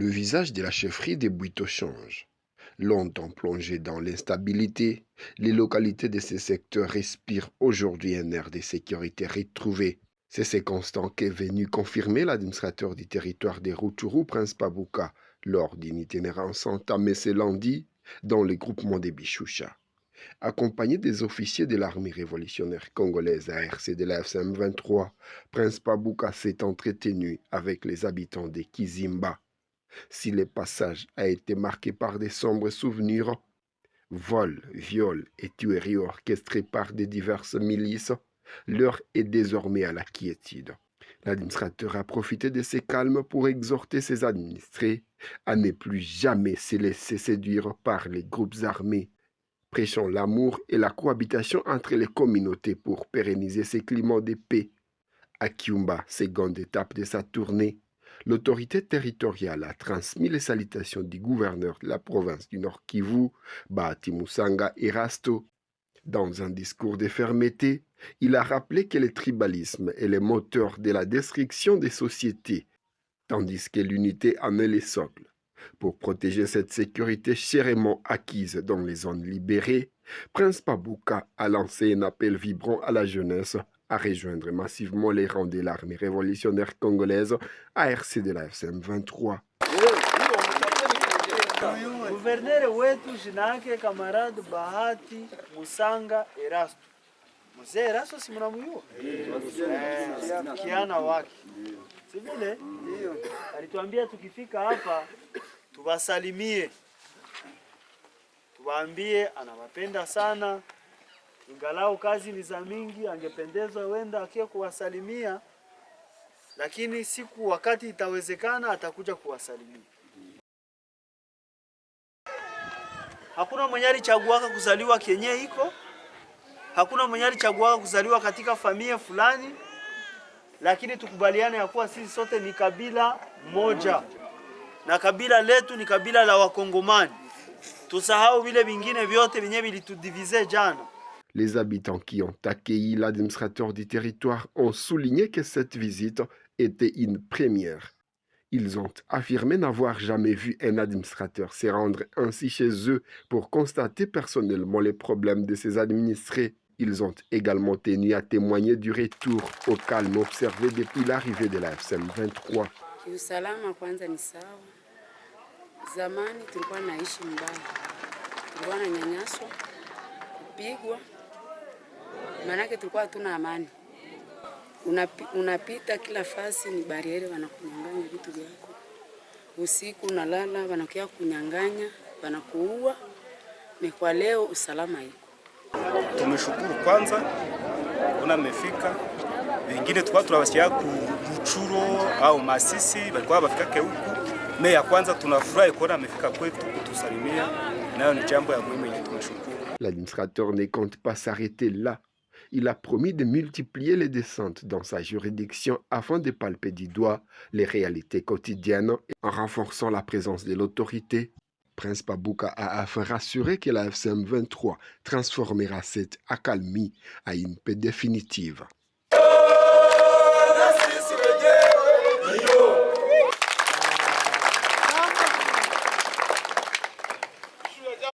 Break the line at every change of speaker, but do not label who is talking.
Le visage de la chefferie des Bwito change. Longtemps plongée dans l'instabilité, les localités de ces secteurs respirent aujourd'hui un air de sécurité retrouvé. C'est ce constat qu'est venu confirmer l'administrateur du territoire de Rutshuru, Prince Pabuka, lors d'une itinérance entamée ce lundi dans le groupement des Bishusha. Accompagné des officiers de l'armée révolutionnaire congolaise ARC de la FCM 23, Prince Pabuka s'est entretenu avec les habitants de Kizimba. Si le passage a été marqué par des sombres souvenirs, vols, viols et tueries orchestrées par des diverses milices, l'heure est désormais à la quiétude. L'administrateur a profité de ce calme pour exhorter ses administrés à ne plus jamais se laisser séduire par les groupes armés, prêchant l'amour et la cohabitation entre les communautés pour pérenniser ce climat de paix. À Kiumba, seconde étape de sa tournée, l'autorité territoriale a transmis les salutations du gouverneur de la province du Nord Kivu, Bahati Musanga Erasto. Dans un discours de fermeté, il a rappelé que le tribalisme est le moteur de la destruction des sociétés, tandis que l'unité en est le socle. Pour protéger cette sécurité chèrement acquise dans les zones libérées, Prince Pabuka a lancé un appel vibrant à la jeunesse à rejoindre massivement les rangs de l'armée révolutionnaire congolaise ARC de la FCM 23.
Gouverneur wetu jina yake kamarade Bahati Musanga Erasto. Mzee Erasto si mnamjua? Kiana wake. Si vile? Ndio. Alituambia tukifika hapa tuwasalimie. Tuwaambie anawapenda sana. Ingalau kazi ni za mingi, angependezwa wenda akie kuwasalimia, lakini siku wakati itawezekana atakuja kuwasalimia. Hakuna mwenye alichaguaka kuzaliwa kenye iko, hakuna mwenye alichaguaka kuzaliwa katika familia fulani, lakini tukubaliane ya kuwa sisi sote ni kabila moja, na kabila letu ni kabila la Wakongomani. Tusahau vile vingine vyote vyenye vilitudivize jana.
Les habitants qui ont accueilli l'administrateur du territoire ont souligné que cette visite était une première. Ils ont affirmé n'avoir jamais vu un administrateur se rendre ainsi chez eux pour constater personnellement les problèmes de ses administrés. Ils ont également tenu à témoigner du retour au calme observé depuis l'arrivée de la FCM 23.
Usalama kwanza ni sawa. Zamani tulikuwa naishi mbaya. Tulikuwa nanyanyaswa, kupigwa. Manake tulikuwa hatuna amani. Unapita kila fasi ni bariere, wanakunyang'anya vitu vyako. Usiku unalala wanakuja kunyang'anya, wanakuua. Ni kwa leo usalama iko.
Tumeshukuru kwanza kuna mmefika. Wengine tulikuwa tunawasikia ku Rutshuru au Masisi walikuwa bafika huku. Me ya kwanza tunafurahi kuona amefika kwetu kutusalimia. Nayo ni jambo ya muhimu yenye tumeshukuru.
L'administrateur ne compte pas s'arrêter là. Il a promis de multiplier les descentes dans sa juridiction afin de palper du doigt les réalités quotidiennes en renforçant la présence de l'autorité. Prince Pabuka a enfin rassuré que la FCM 23 transformera cette accalmie à une paix définitive.